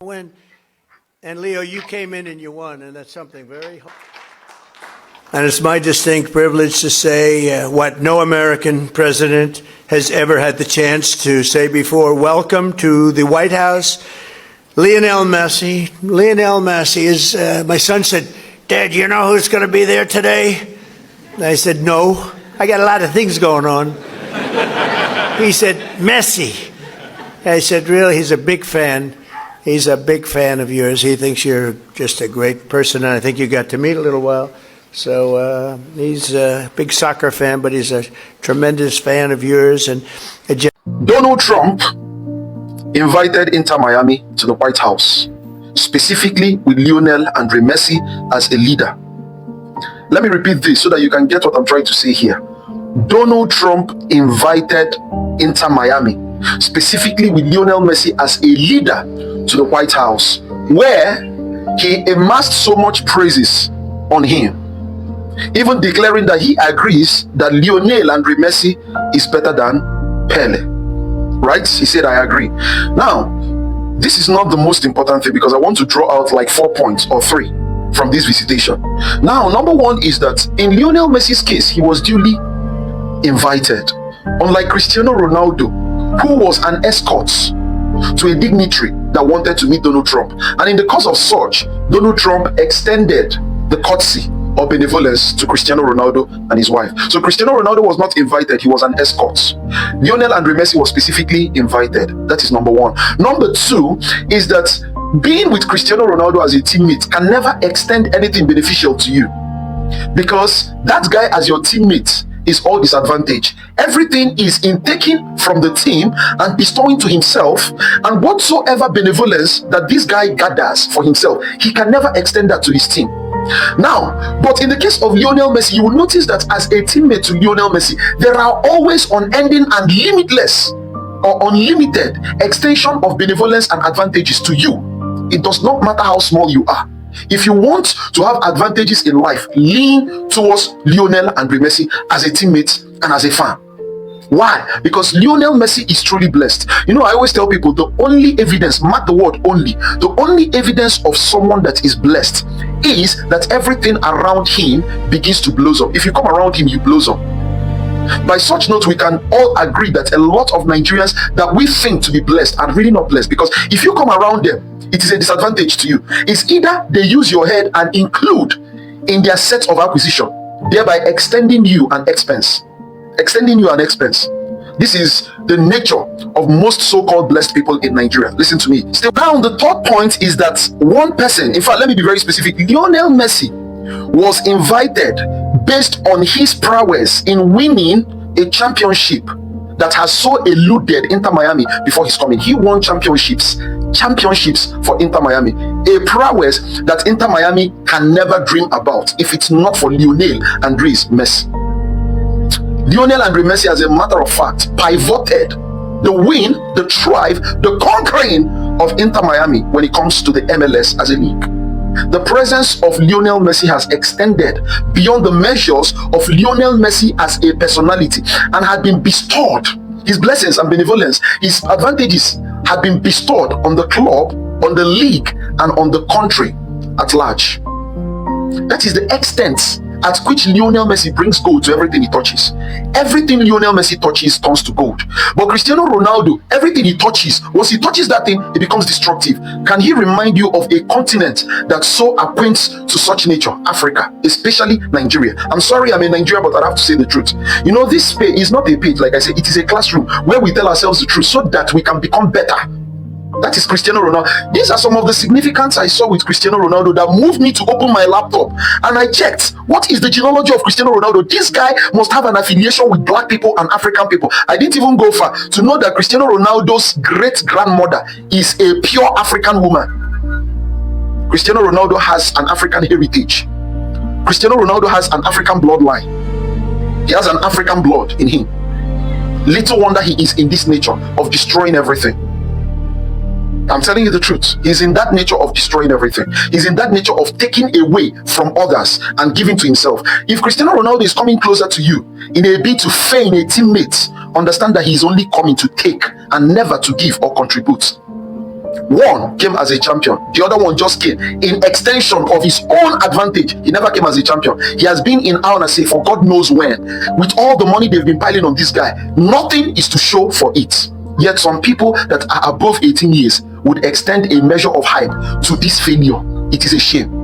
When and Leo, you came in and you won, and that's something very. And it's my distinct privilege to say what no American president has ever had the chance to say before. Welcome to the White House, Lionel Messi. Lionel Messi is. My son said, "Dad, you know who's going to be there today?" And I said, "No, I got a lot of things going on." He said, "Messi." I said, "Really?" He's a big fan. He's a big fan of yours. He thinks you're just a great person, and I think you got to meet a little while. So he's a big soccer fan, but he's a tremendous fan of yours. And Donald Trump invited Inter Miami to the White House, specifically with Lionel Andre Messi as a leader. Let me repeat this so that you can get what I'm trying to say here. Donald Trump invited Inter Miami, specifically with Lionel Messi as a leader, to the White House, where he amassed so much praises on him, even declaring that he agrees that Lionel Andre Messi is better than Pele. Right? He said, "I agree." Now, this is not the most important thing, because I want to draw out like 4 points or 3 from this visitation. Now, number one is that in Lionel Messi's case, he was duly invited, unlike Cristiano Ronaldo, who was an escort to a dignitary that wanted to meet Donald Trump. And in the course of such, Donald Trump extended the courtesy or benevolence to Cristiano Ronaldo and his wife. So Cristiano Ronaldo was not invited, he was an escort. Lionel Andre Messi was specifically invited. That is number one. Number two is that being with Cristiano Ronaldo as a teammate can never extend anything beneficial to you, because that guy as your teammate is all disadvantage. Everything is in taking from the team and bestowing to himself, and whatsoever benevolence that this guy gathers for himself, he can never extend that to his team. Now, but in the case of Lionel Messi, you will notice that as a teammate to Lionel Messi, there are always unending and limitless or unlimited extension of benevolence and advantages to you. It does not matter how small you are. If you want to have advantages in life, lean towards Lionel Andre Messi as a teammate and as a fan. Why? Because Lionel Messi is truly blessed. You know, I always tell people, the only evidence, mark the word only, the only evidence of someone that is blessed is that everything around him begins to blossom. If you come around him, you blossom. By such note, we can all agree that a lot of Nigerians that we think to be blessed are really not blessed, because if you come around them, it is a disadvantage to you. It's either they use your head and include in their set of acquisition, thereby extending you an expense. This is the nature of most so-called blessed people in Nigeria. Listen to me. Still, now the third point is that one person, in fact, let me be very specific. Lionel Messi was invited based on his prowess in winning a championship that has so eluded Inter Miami before his coming. He won championships for Inter Miami, a prowess that Inter Miami can never dream about if it's not for Lionel Andre Messi. Lionel Andre Messi, as a matter of fact, pivoted the win, the thrive, the conquering of Inter Miami when it comes to the MLS as a league. The presence of Lionel Messi has extended beyond the measures of Lionel Messi as a personality and had been bestowed. His blessings and benevolence, his advantages had been bestowed on the club, on the league, and on the country at large. That is the extent at which Lionel Messi brings gold to everything he touches. Everything Lionel Messi touches turns to gold. But Cristiano Ronaldo, everything he touches, once he touches that thing, it becomes destructive. Can he remind you of a continent that so acquaints to such nature? Africa, especially Nigeria. I'm sorry, I'm in Nigeria, but I have to say the truth. You know, this page is not a page, like I said, it is a classroom where we tell ourselves the truth so that we can become better. That is Cristiano Ronaldo. These are some of the significance I saw with Cristiano Ronaldo that moved me to open my laptop, and I checked, what is the genealogy of Cristiano Ronaldo? This guy must have an affiliation with black people and African people. I didn't even go far to know that Cristiano Ronaldo's great-grandmother is a pure African woman. Cristiano Ronaldo has an African heritage. Cristiano Ronaldo has an African bloodline. He has an African blood in him. Little wonder he is in this nature of destroying everything. I'm telling you the truth. He's in that nature of destroying everything. He's in that nature of taking away from others and giving to himself. If Cristiano Ronaldo is coming closer to you in a bid to feign a teammate, understand that he's only coming to take and never to give or contribute. One came as a champion, the other one just came in extension of his own advantage. He never came as a champion. He has been in say for God knows when. With all the money they've been piling on this guy, nothing is to show for it. Yet some people that are above 18 years would extend a measure of hype to this failure. It is a shame.